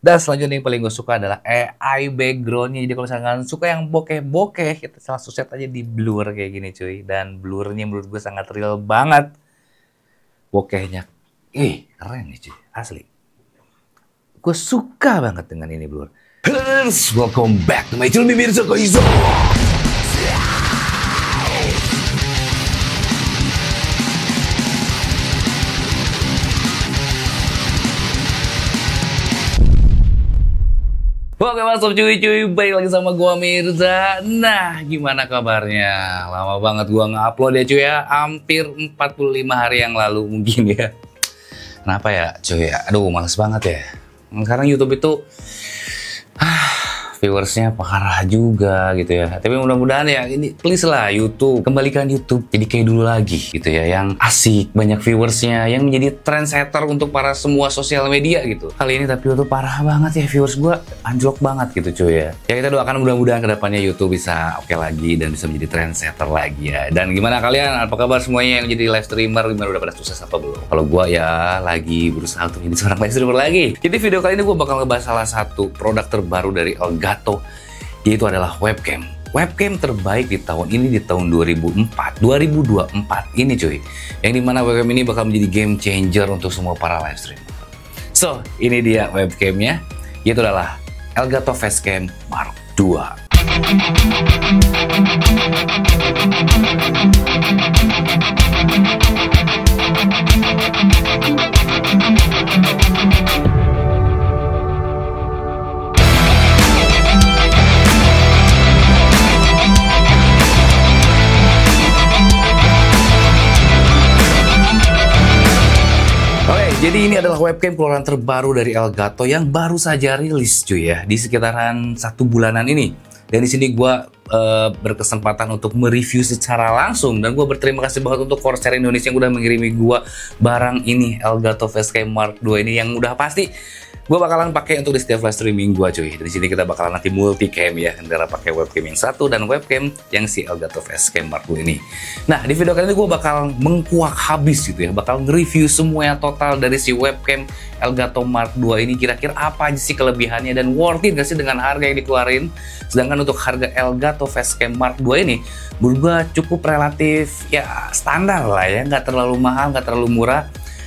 Dan selanjutnya yang paling gue suka adalah AI backgroundnya. Jadi kalau misalkan suka yang bokeh-bokeh, kita langsung set aja di blur kayak gini cuy. Dan blurnya menurut gue sangat real banget. Bokehnya, keren nih cuy, asli. Gue suka banget dengan ini blur. Welcome back to my channel Mirza Koizo. Oke, masuk cuy, baik lagi sama gua Mirza. Nah, gimana kabarnya? Lama banget gua nge-upload ya cuy ya. Hampir 45 hari yang lalu mungkin ya. Kenapa ya cuy ya? Aduh, males banget ya. Sekarang YouTube itu viewersnya parah juga gitu ya. Tapi mudah-mudahan ya ini please lah YouTube, kembalikan YouTube jadi kayak dulu lagi gitu ya, yang asik, banyak viewersnya, yang menjadi trendsetter untuk para semua sosial media gitu. Kali ini tapi YouTube parah banget ya, viewers gua anjlok banget gitu cuy ya. Ya kita doakan mudah-mudahan kedepannya YouTube bisa oke lagi dan bisa menjadi trendsetter lagi ya. Dan gimana kalian? Apa kabar semuanya yang jadi live streamer? Gimana, udah pada sukses apa belum? Kalau gua ya lagi berusaha untuk jadi seorang live streamer lagi. Jadi video kali ini gua bakal ngebahas salah satu produk terbaru dari Elgato, yaitu adalah webcam. Webcam terbaik di tahun ini, di tahun 2024 ini cuy. Yang dimana webcam ini bakal menjadi game changer untuk semua para live streamer. So, ini dia webcamnya, yaitu adalah Elgato Facecam Mark II. Jadi ini adalah webcam keluaran terbaru dari Elgato yang baru saja rilis cuy ya, di sekitaran 1 bulanan ini. Dan di sini gue berkesempatan untuk mereview secara langsung, dan gue berterima kasih banget untuk Corsair Indonesia yang udah mengirimi gue barang ini, Elgato Facecam Mark II ini, yang udah pasti gue bakalan pakai untuk di setiap live streaming gue cuy. Di sini kita bakalan nanti multicam ya, antara pakai webcam yang satu dan webcam yang si Elgato Facecam Mark II ini. Nah, di video kali ini gue bakal mengkuak habis gitu ya, bakal nge-review semuanya total dari si webcam Elgato Mark II ini. Kira-kira apa aja sih kelebihannya dan worth it gak sih dengan harga yang dikeluarin. Sedangkan untuk harga Elgato Facecam Mark II ini menurut gue cukup relatif ya standar lah ya, nggak terlalu mahal, nggak terlalu murah.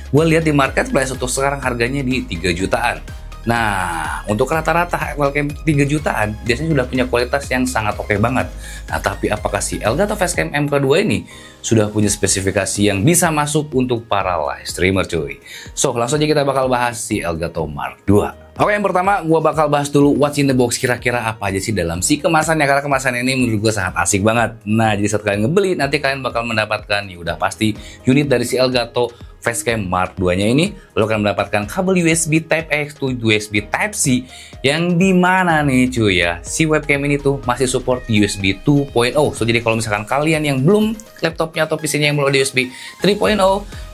Gue lihat di marketplace untuk sekarang harganya di 3 jutaan. Nah, untuk rata-rata webcam 3 jutaan biasanya sudah punya kualitas yang sangat oke banget. Nah, tapi apakah si Elgato Facecam MK2 ini sudah punya spesifikasi yang bisa masuk untuk para live streamer cuy? So, langsung aja kita bakal bahas si Elgato Mark II. Oke, yang pertama gue bakal bahas dulu what's in the box, kira-kira apa aja sih dalam si kemasannya, karena kemasan ini menurut gue sangat asik banget. Nah, jadi saat kalian ngebeli, nanti kalian bakal mendapatkan, ya udah pasti, unit dari si Elgato Facecam Mark II-nya ini. Lo akan mendapatkan kabel USB Type-X to USB Type-C, yang dimana nih cuy ya, si webcam ini tuh masih support USB 2.0. So, jadi kalau misalkan kalian yang belum laptopnya atau PC-nya yang belum ada USB 3.0,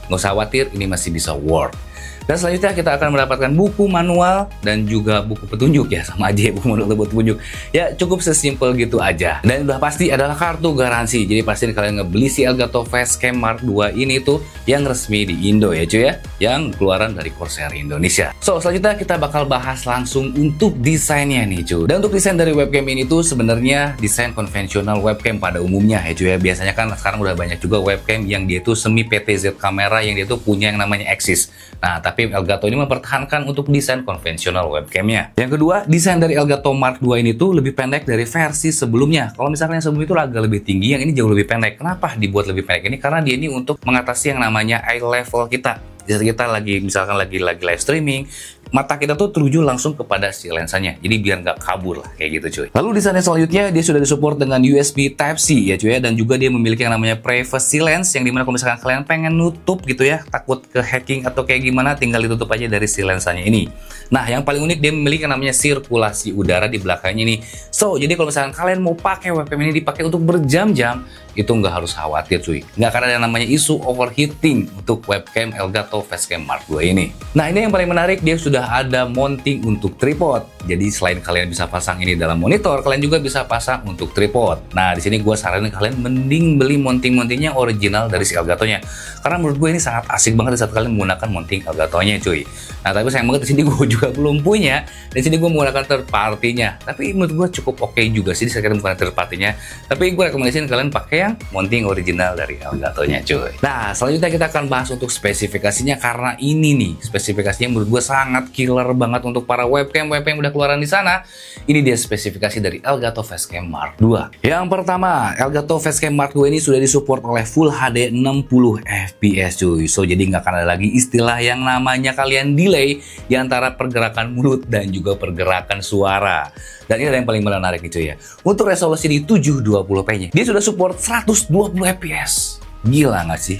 nggak usah khawatir, ini masih bisa work. Dan selanjutnya kita akan mendapatkan buku manual dan juga buku petunjuk ya, sama aja ya, buku manual dan buku petunjuk. Ya cukup sesimpel gitu aja. Dan udah pasti adalah kartu garansi. Jadi pasti kalian ngebeli si Elgato Facecam Mark II ini tuh yang resmi di Indo ya cuy ya, yang keluaran dari Corsair Indonesia. So, selanjutnya kita bakal bahas langsung untuk desainnya nih cuy. Dan untuk desain dari webcam ini tuh sebenarnya desain konvensional webcam pada umumnya ya cuy ya. Biasanya kan sekarang udah banyak juga webcam yang dia tuh semi PTZ kamera, yang dia tuh punya yang namanya Axis. Nah, tapi Elgato ini mempertahankan untuk desain konvensional webcamnya. Yang kedua, desain dari Elgato Mark II ini tuh lebih pendek dari versi sebelumnya. Kalau misalnya yang sebelum itu agak lebih tinggi, yang ini jauh lebih pendek. Kenapa dibuat lebih pendek ini? Karena dia ini untuk mengatasi yang namanya eye level kita. Jadi kita misalkan lagi live streaming, mata kita tuh tertuju langsung kepada si lensanya. Jadi biar nggak kabur lah, kayak gitu cuy. Lalu desain selanjutnya dia sudah disupport dengan USB Type-C ya cuy ya, dan juga dia memiliki yang namanya privacy lens, yang dimana kalau misalkan kalian pengen nutup gitu ya, takut ke hacking atau kayak gimana, tinggal ditutup aja dari si lensanya ini. Nah, yang paling unik dia memiliki yang namanya sirkulasi udara di belakangnya ini. So, jadi kalau misalkan kalian mau pakai webcam ini dipakai untuk berjam-jam, itu nggak harus khawatir cuy. Nggak akan ada yang namanya isu overheating untuk webcam Elgato Facecam Mark II ini. Nah ini yang paling menarik, dia sudah ada mounting untuk tripod. Jadi selain kalian bisa pasang ini dalam monitor, kalian juga bisa pasang untuk tripod. Nah di sini gue saranin kalian mending beli mounting-mountingnya original dari si Elgatonya. Karena menurut gue ini sangat asik banget saat kalian menggunakan mounting Elgatonya cuy. Nah tapi sayang banget di sini gue juga belum punya. Di sini gue menggunakan third party-nya. Tapi menurut gue cukup oke juga sih saat kalian menggunakan third party-nya. Tapi gue rekomendasiin kalian pakai yang mounting original dari Elgatonya cuy. Nah selanjutnya kita akan bahas untuk spesifikasinya, karena ini nih spesifikasinya menurut gue sangat killer banget untuk para webcam yang udah keluaran di sana. Ini dia spesifikasi dari Elgato Facecam Mark II. Yang pertama, Elgato Facecam Mark II ini sudah disupport oleh Full HD 60 fps cuy. So jadi nggak akan ada lagi istilah yang namanya kalian delay di antara pergerakan mulut dan juga pergerakan suara. Dan ini ada yang paling menarik nih cuy ya. Untuk resolusi di 720p-nya, dia sudah support 120 fps. Gila nggak sih?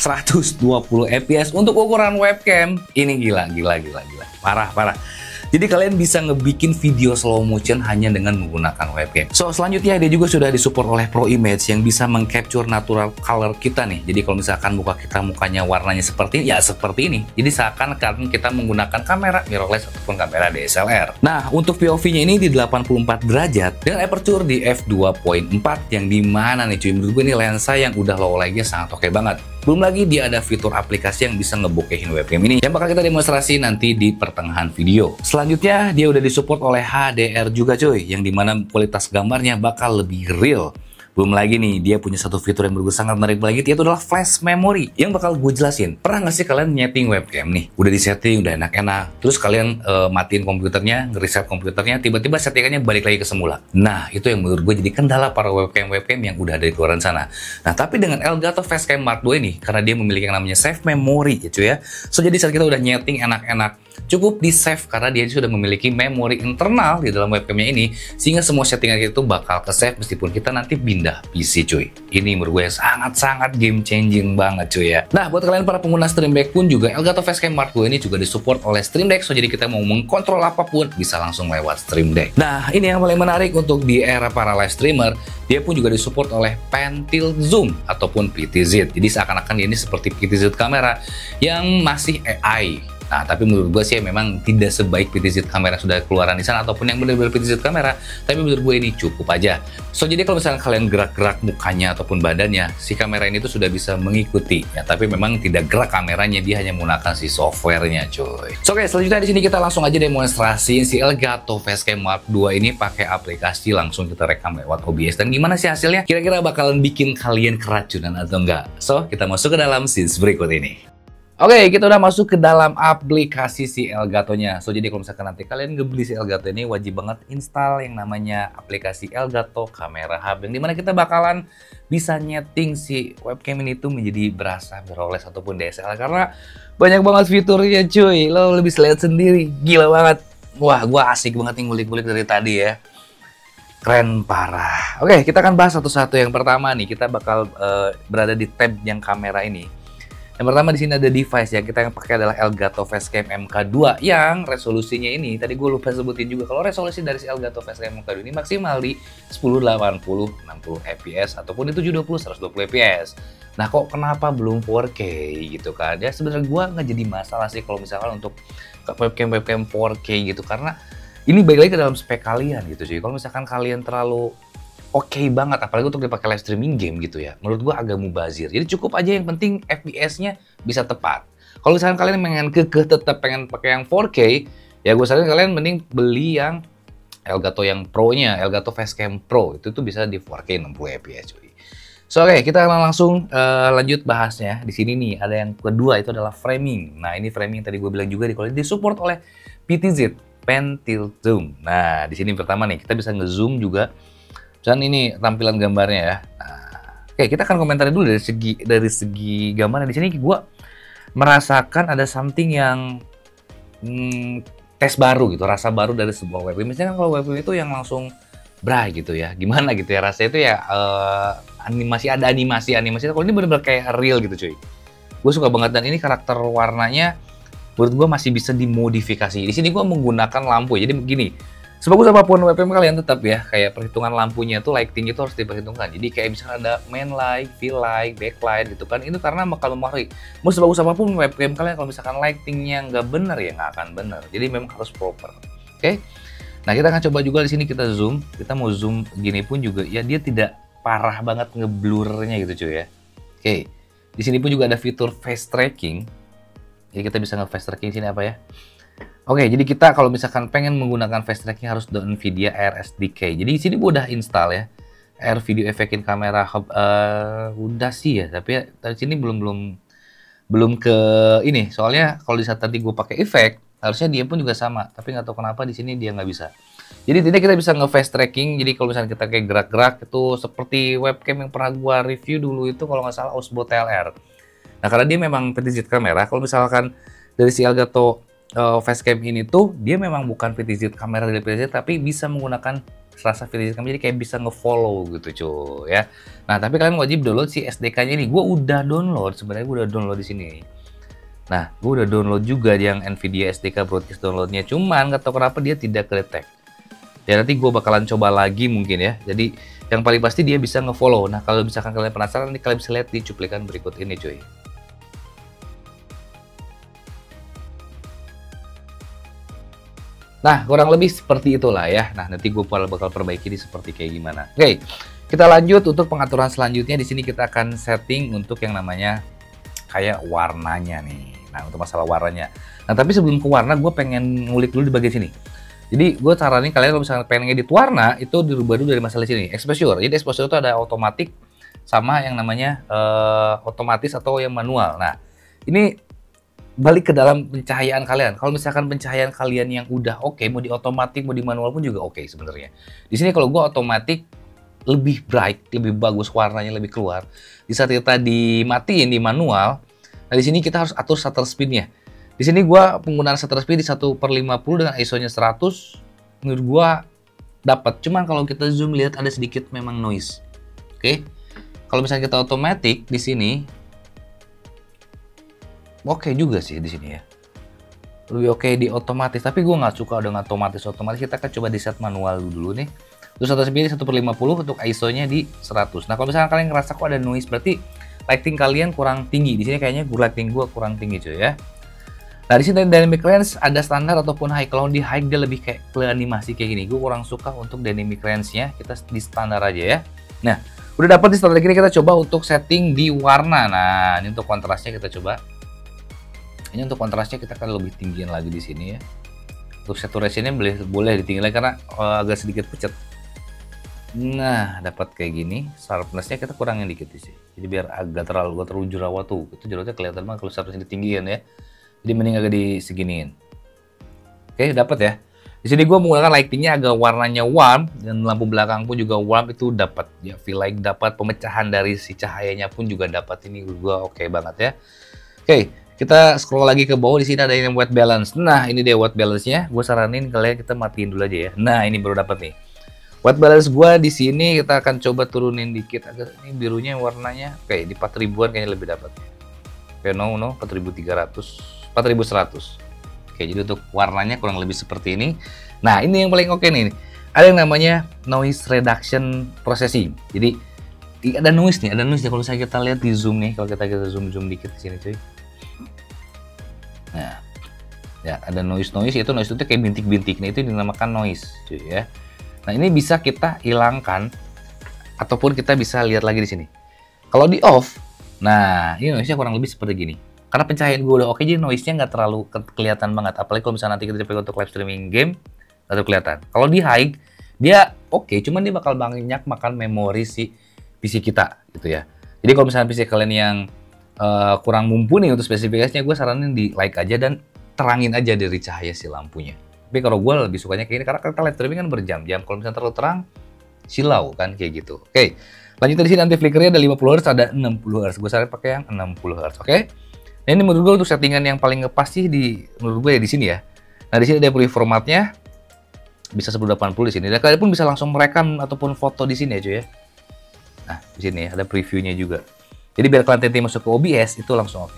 120 fps untuk ukuran webcam. Ini gila. Parah. Jadi kalian bisa ngebikin video slow motion hanya dengan menggunakan webcam. So selanjutnya dia juga sudah disupport oleh Pro Image yang bisa mengcapture natural color kita nih. Jadi kalau misalkan muka kita mukanya warnanya seperti ini, ya seperti ini. Jadi seakan kita menggunakan kamera mirrorless ataupun kamera DSLR. Nah untuk POV-nya ini di 84 derajat dengan aperture di f2.4 yang dimana nih cuy, menurut gue ini lensa yang udah low light-nya sangat oke banget. Belum lagi dia ada fitur aplikasi yang bisa ngebokehin webcam ini yang bakal kita demonstrasi nanti di pertengahan video. Selanjutnya dia udah disupport oleh HDR juga cuy, yang dimana kualitas gambarnya bakal lebih real. Belum lagi nih, dia punya satu fitur yang menurut gue sangat menarik lagi, yaitu adalah flash memory yang bakal gue jelasin. Pernah nggak sih kalian nyeting webcam nih, udah disetting, udah enak-enak, terus kalian matiin komputernya, nge-reset komputernya, tiba-tiba settingannya balik lagi ke semula. Nah, itu yang menurut gue jadi kendala para webcam yang udah ada di luaran sana. Nah, tapi dengan Elgato Facecam Mark II ini, karena dia memiliki yang namanya save memory gitu ya. So, jadi saat kita udah nyeting enak-enak, cukup di save karena dia sudah memiliki memori internal di dalam webcamnya ini, sehingga semua settingan kita itu bakal ke save meskipun kita nanti pindah PC cuy. Ini menurut gue sangat-sangat game changing banget cuy ya. Nah buat kalian para pengguna Stream Deck pun juga Elgato Facecam Mark II ini juga disupport oleh Stream Deck. So jadi kita mau mengkontrol apapun bisa langsung lewat Stream Deck. Nah ini yang paling menarik untuk di era para live streamer, dia pun juga disupport oleh Pan Tilt Zoom ataupun PTZ. Jadi seakan-akan ini seperti PTZ kamera yang masih AI. Nah, tapi menurut gue sih memang tidak sebaik PTZ kamera yang sudah keluaran di sana ataupun yang benar-benar PTZ kamera, tapi menurut gue ini cukup aja. So, jadi kalau misalnya kalian gerak-gerak mukanya ataupun badannya, si kamera ini tuh sudah bisa mengikuti ya, tapi memang tidak gerak kameranya, dia hanya menggunakan si softwarenya, cuy. So, oke, selanjutnya di sini kita langsung aja demonstrasi si Elgato Facecam Mark II ini pakai aplikasi, langsung kita rekam lewat OBS. Dan gimana sih hasilnya? Kira-kira bakalan bikin kalian keracunan atau enggak? So, kita masuk ke dalam scenes berikut ini. Oke, kita udah masuk ke dalam aplikasi si Elgatonya. So, jadi kalau misalkan nanti kalian ngebeli si Elgato ini, wajib banget install yang namanya aplikasi Elgato Camera Hub, yang dimana kita bakalan bisa nyeting si webcam ini tuh menjadi berasa mirrorless ataupun DSLR, karena banyak banget fiturnya cuy. Lo lebih lihat sendiri, gila banget. Wah, gua asik banget nih ngulik-ngulik dari tadi ya. Keren parah. Oke, kita akan bahas satu-satu. Yang pertama nih, kita bakal berada di tab yang kamera ini. Yang pertama di sini ada device ya, kita yang pakai adalah Elgato Facecam MK2 yang resolusinya ini tadi gue lupa sebutin juga, kalau resolusi dari si Elgato Facecam MK2 ini maksimal di 1080 60 fps ataupun di 720 120 fps. Nah kok kenapa belum 4K gitu kan? Ya sebenarnya gue nggak jadi masalah sih kalau misalkan untuk webcam 4K gitu, karena ini baik lagi ke dalam spek kalian gitu sih. Kalau misalkan kalian terlalu oke banget, apalagi untuk dipakai live streaming game gitu ya, menurut gua agak mubazir. Jadi cukup aja yang penting FPS-nya bisa tepat. Kalau misalkan kalian pengen tetap pengen pakai yang 4K, ya gue saranin kalian mending beli yang Elgato yang Pro-nya, Elgato Facecam Pro. Itu tuh bisa di 4K 60 fps cuy. So oke, kita langsung lanjut bahasnya. Di sini nih ada yang kedua, itu adalah framing. Nah, ini framing tadi gue bilang juga di support oleh PTZ, Pan Tilt Zoom. Nah, di sini pertama nih kita bisa nge-zoom juga. Dan ini tampilan gambarnya ya. Nah, oke, kita akan komentari dulu dari segi gambarnya. Di sini gue merasakan ada something yang tes baru gitu, rasa baru dari sebuah webcam. Misalnya kalau webcam itu yang langsung bright gitu ya, gimana gitu ya rasanya itu ya, animasi kalau ini bener-bener kayak real gitu cuy. Gue suka banget, dan ini karakter warnanya menurut gue masih bisa dimodifikasi. Di sini gue menggunakan lampu, jadi begini. Sebagus apapun webcam kalian tetap ya, kayak perhitungan lampunya tuh lighting itu harus diperhitungkan. Jadi kayak misalnya ada main light, fill light, backlight gitu kan, itu karena bakal mempengaruhi. Mau sebagus apapun webcam kalian, kalau misalkan lightingnya nggak bener ya nggak akan bener. Jadi memang harus proper. Oke? Nah kita akan coba juga di sini kita zoom. Kita mau zoom gini pun juga ya dia tidak parah banget ngeblurnya gitu cuy ya. Oke. Di sini pun juga ada fitur face tracking. Jadi kita bisa nge-face tracking sini apa ya? Oke, jadi kita kalau misalkan pengen menggunakan face tracking harus download NVIDIA Air SDK. Jadi di sini gue udah install ya, Air Video Effect in Camera Hub. Udah sih ya, tapi ya, dari sini belum ke ini. Soalnya kalau di saat tadi gue pakai efek, harusnya dia pun juga sama. Tapi nggak tahu kenapa di sini dia nggak bisa. Jadi tidak kita bisa nge-face tracking. Jadi kalau misalnya kita kayak gerak-gerak itu seperti webcam yang pernah gue review dulu itu kalau nggak salah Osmo TLR. Nah karena dia memang petizit kamera, kalau misalkan dari si Elgato Facecam ini tuh dia memang bukan petizit kamera dari petizit, tapi bisa menggunakan rasa petizit kamera, jadi kayak bisa nge-follow gitu cuy ya. Nah tapi kalian wajib download si SDK-nya ini. Gue udah download, sebenarnya gue udah download di sini. Nah gue udah download juga yang NVIDIA SDK broadcast downloadnya, cuman nggak tahu kenapa dia tidak ke-detect. Ya nanti gue bakalan coba lagi mungkin ya. Jadi yang paling pasti dia bisa nge-follow. Nah kalau misalkan kalian penasaran, nanti kalian bisa lihat di cuplikan berikut ini cuy. Nah, kurang lebih seperti itulah ya. Nah, nanti gue bakal perbaiki di seperti kayak gimana. Oke, kita lanjut untuk pengaturan selanjutnya. Di sini kita akan setting untuk yang namanya kayak warnanya nih. Nah, untuk masalah warnanya. Nah, tapi sebelum ke warna, gue pengen ngulik dulu di bagian sini. Jadi, gue saranin kalian kalau misalnya pengen ngedit warna, itu dirubah dulu dari masalah sini. Exposure. Jadi, exposure itu ada otomatis sama yang namanya otomatis atau yang manual. Nah, ini balik ke dalam pencahayaan kalian. Kalau misalkan pencahayaan kalian yang udah oke, mau di otomatis mau di manual pun juga oke sebenarnya. Di sini kalau gue otomatis lebih bright, lebih bagus warnanya lebih keluar. Di saat kita dimatiin di manual, nah di sini kita harus atur shutter speed-nya. Di sini gue penggunaan shutter speed di 1/50 dengan ISO-nya 100, menurut gue dapat. Cuman kalau kita zoom lihat ada sedikit memang noise. Oke. Kalau misalnya kita otomatis di sini oke juga sih di sini ya. Lebih oke di otomatis, tapi gue nggak suka dengan otomatis. Kita akan coba di set manual dulu nih. Terus shutter speed 1/50 untuk ISO-nya di 100. Nah, kalau misalnya kalian ngerasa kok ada noise, berarti lighting kalian kurang tinggi. Di sini kayaknya lighting gue kurang tinggi cuy ya. Nah, di sini dynamic range ada standar ataupun high. Kalau di high dia lebih kayak ke animasi kayak gini. Gue kurang suka untuk dynamic range-nya. Kita di standar aja ya. Nah, udah dapat di standar ini, kita coba untuk setting di warna. Nah, ini untuk kontrasnya kita coba. Ini untuk kontrasnya kita akan lebih tinggiin lagi di sini ya. Untuk saturation-nya boleh ditinggiin lagi karena agak sedikit pucat. Nah, dapat kayak gini. Sharpness-nya kita kurangin dikit sih. Jadi biar agak terlalu jerawat tuh. Itu jerawatnya kelihatan banget kalau sharpness ditinggiin ya. Jadi mending agak diseginiin. Oke, dapat ya. Di sini gue menggunakan lighting-nya agak warnanya warm dan lampu belakang pun juga warm, itu dapat ya, feel like dapat pemecahan dari si cahayanya pun juga dapat. Ini gue oke banget ya. Oke. Kita scroll lagi ke bawah, di sini ada yang white balance. Nah, ini dia white balance-nya. Gue saranin kalian kita matiin dulu aja ya. Nah, ini baru dapat nih. White balance gue di sini kita akan coba turunin dikit agak, ini birunya warnanya oke, di 4000-an kayaknya lebih dapat. Oke, no 4300, 4100. Oke, jadi untuk warnanya kurang lebih seperti ini. Nah, ini yang paling oke nih. Ada yang namanya noise reduction processing. Jadi ada noise nih, kalau misalnya kita lihat di zoom nih, kalau kita zoom dikit di sini cuy. Nah, ya ada noise itu kayak bintik-bintik. Nah, itu dinamakan noise, cuy ya. Nah, ini bisa kita hilangkan ataupun kita bisa lihat lagi di sini. Kalau di off, nah ini noise-nya kurang lebih seperti gini. Karena pencahayaan gue udah oke, jadi noise-nya nggak terlalu kelihatan banget. Apalagi kalau misalnya nanti kita dipakai untuk live streaming game, nggak terlalu kelihatan. Kalau di high, dia oke, cuman dia bakal banyak makan memori si PC kita, gitu ya. Jadi kalau misalnya PC kalian yang kurang mumpuni untuk spesifikasinya, gue saranin di like aja dan terangin aja dari cahaya si lampunya. Tapi kalau gue lebih sukanya kayak gini karena kita live streaming kan berjam-jam. Kalau misalnya terlalu terang, silau kan kayak gitu. Oke, lanjut di sini anti flickernya ada 50 Hz, ada 60 Hz. Gue saranin pakai yang 60 Hz. Oke. Nah, ini menurut gue untuk settingan yang paling ngepas sih menurut gue ya di sini ya. Nah, di sini ada preview formatnya bisa 1080 di sini. Dan kalian pun bisa langsung merekam ataupun foto di sini ya cuy ya. Nah, di sini ada previewnya juga. Jadi biar kalian nanti masuk ke OBS itu langsung oke.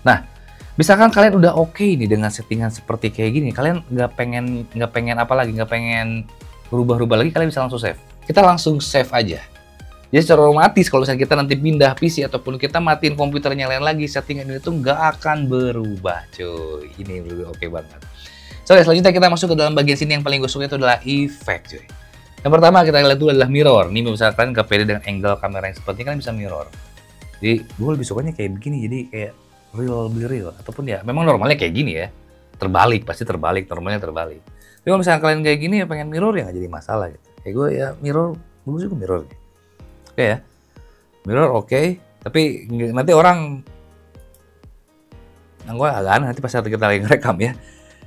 Nah, Misalkan kalian udah oke nih dengan settingan seperti kayak gini, kalian nggak pengen apa lagi, nggak pengen berubah-ubah lagi, kalian bisa langsung save. Kita langsung save aja. Jadi secara otomatis kalau misalnya kita nanti pindah PC ataupun kita matiin komputernya lain lagi, settingan ini tuh nggak akan berubah, cuy. Ini oke banget. So, selanjutnya kita masuk ke dalam bagian sini yang paling gue suka itu adalah efek, cuy. Yang pertama kita lihat dulu adalah mirror. Nih misalkan kalian nggak pede dengan angle kamera yang seperti ini, kalian bisa mirror. Jadi gue lebih sukanya kayak begini, jadi kayak lebih real. Ataupun ya memang normalnya kayak gini ya. Terbalik, pasti terbalik, normalnya terbalik. Tapi kalau misalkan kalian kayak gini ya pengen mirror ya nggak jadi masalah gitu. Kayak gue ya mirror, gue juga mirror. Oke ya, mirror oke. Tapi nanti orang, gue agak aneh nanti pas kita lagi ngerekam ya.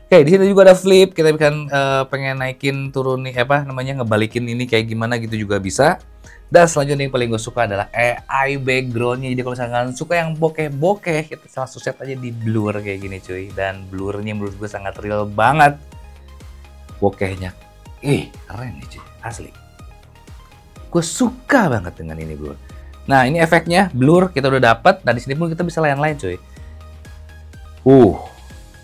Oke, di sini juga ada flip. Kita kan pengen naikin, turun nih apa namanya, ngebalikin ini kayak gimana gitu juga bisa. Dan selanjutnya yang paling gue suka adalah AI backgroundnya. Jadi kalau misalkan suka yang bokeh-bokeh, kita langsung set aja di blur kayak gini cuy. Dan blurnya menurut gue sangat real banget. Bokehnya, keren nih cuy, asli. Gue suka banget dengan ini blur. Nah ini efeknya blur kita udah dapat. Nah di sini pun kita bisa lain-lain cuy.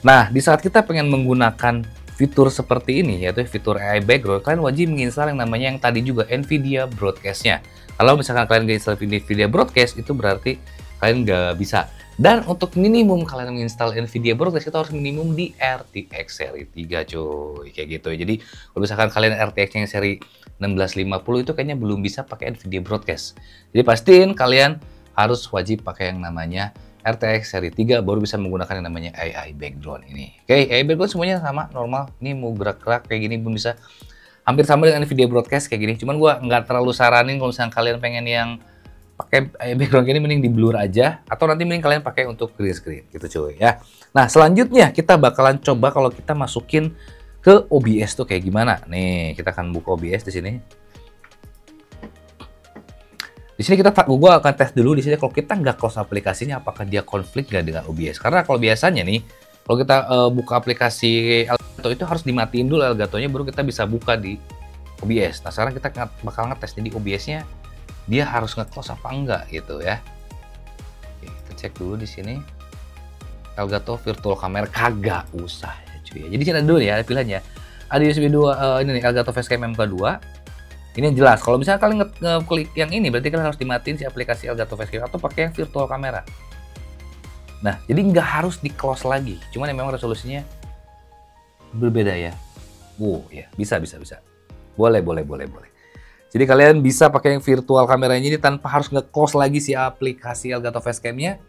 Nah di saat kita pengen menggunakan fitur seperti ini, yaitu fitur AI background, kalian wajib menginstal yang namanya yang tadi juga NVIDIA Broadcast-nya. Kalau misalkan kalian nggak install NVIDIA Broadcast, itu berarti kalian nggak bisa. Dan untuk minimum kalian menginstal NVIDIA Broadcast, itu harus minimum di RTX seri 3 cuy, kayak gitu. Jadi kalau misalkan kalian RTX yang seri 1650 itu kayaknya belum bisa pakai NVIDIA Broadcast. Jadi pastiin kalian harus wajib pakai yang namanya RTX seri 3 baru bisa menggunakan yang namanya AI background ini. Oke, AI background semuanya sama, normal. Ini mau gerak-gerak kayak gini pun bisa. Hampir sama dengan NVIDIA Broadcast kayak gini. Cuman gua nggak terlalu saranin kalau misalnya kalian pengen yang pakai AI background ini, mending di blur aja. Atau nanti mending kalian pakai untuk green screen gitu cuy ya. Nah selanjutnya kita bakalan coba kalau kita masukin ke OBS tuh kayak gimana. Nih kita akan buka OBS di sini. Di sini gue akan tes dulu di sini kalau kita nggak close aplikasinya apakah dia konflik nggak dengan OBS. Karena kalau biasanya nih kalau kita buka aplikasi Elgato itu harus dimatiin dulu Elgatonya baru kita bisa buka di OBS. Nah sekarang kita bakal ngetes jadi OBS-nya dia harus nge-close apa enggak gitu ya. Oke, kita cek dulu di sini Elgato virtual camera kagak usah ya cuy. Jadi sini ada dulu ya ada pilihannya. Ada USB 2 ini nih Elgato Facecam MK2. Ini yang jelas, kalau misalnya kalian ngeklik yang ini, berarti kalian harus dimatiin si aplikasi Elgato Facecam atau pakai yang virtual camera. Nah, jadi nggak harus di close lagi, cuman yang memang resolusinya berbeda ya. Ya, bisa. Boleh. Jadi kalian bisa pakai yang virtual kameranya ini tanpa harus nge-close lagi si aplikasi Elgato Facecam-nya.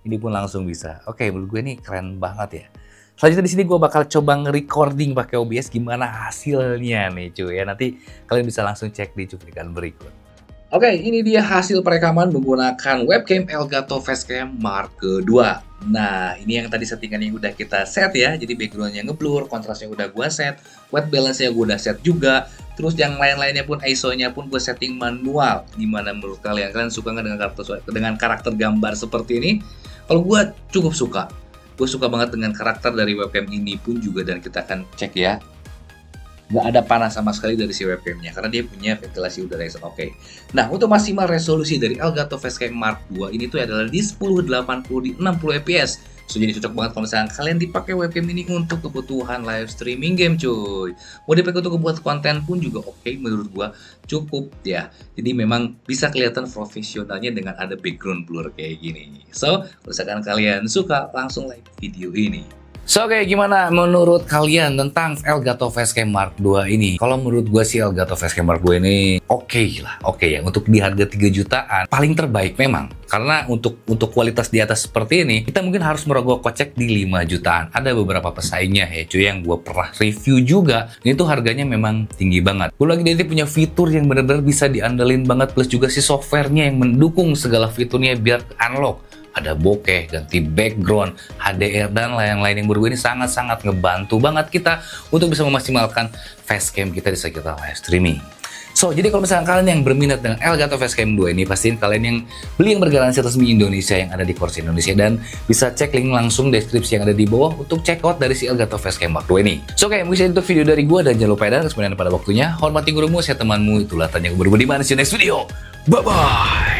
Ini pun langsung bisa. Oke, menurut gue ini keren banget ya. Selanjutnya di sini gue bakal coba nge-recording pakai OBS gimana hasilnya nih cuy ya. Nanti kalian bisa langsung cek di cuplikan berikut. Oke, ini dia hasil perekaman menggunakan webcam Elgato Facecam Mark II. Nah, ini yang tadi settingan yang udah kita set ya. Jadi backgroundnya ngeblur, kontrasnya udah gue set, white balance-nya gue udah set juga. Terus yang lain-lainnya pun ISO-nya pun gue setting manual. Gimana menurut kalian? Kalian suka nggak dengan karakter gambar seperti ini? Kalau gue cukup suka. Gue suka banget dengan karakter dari webcam ini pun juga, dan kita akan cek ya. Nggak ada panas sama sekali dari si webcamnya karena dia punya ventilasi udara yang oke. Nah, untuk maksimal resolusi dari Elgato Facecam Mark II ini tuh adalah di 1080 di 60 fps. So, jadi cocok banget kalau misalnya kalian dipakai webcam ini untuk kebutuhan live streaming game cuy. Mau dipakai untuk membuat konten pun juga oke, menurut gua cukup ya. Jadi memang bisa kelihatan profesionalnya dengan ada background blur kayak gini. So, kalau misalkan kalian suka langsung like video ini. So, oke, gimana menurut kalian tentang Elgato Facecam Mark II ini? Kalau menurut gue sih Elgato Facecam Mark II ini oke ya, untuk di harga 3 jutaan paling terbaik memang. Karena untuk kualitas di atas seperti ini, kita mungkin harus merogoh kocek di 5 jutaan. Ada beberapa pesaingnya ya cuy yang gue pernah review juga. Ini tuh harganya memang tinggi banget. Gue lagi dia punya fitur yang benar-benar bisa diandelin banget, plus juga si softwarenya yang mendukung segala fiturnya biar unlock. Ada bokeh, ganti background, HDR, dan lain-lain yang berubah ini sangat-sangat ngebantu banget kita untuk bisa memaksimalkan facecam kita di saat kita live streaming. So, jadi kalau misalnya kalian yang berminat dengan Elgato Facecam 2 ini, pastiin kalian yang beli yang bergaransi resmi Indonesia yang ada di Corsair Indonesia, dan bisa cek link langsung deskripsi yang ada di bawah untuk check out dari si Elgato Facecam Mark II ini. So, oke, mungkin itu video dari gue, dan jangan lupa dan kemudian pada waktunya, hormati gurumu, saya temanmu, itulah tanya gue berubah di mana, see you next video. Bye-bye!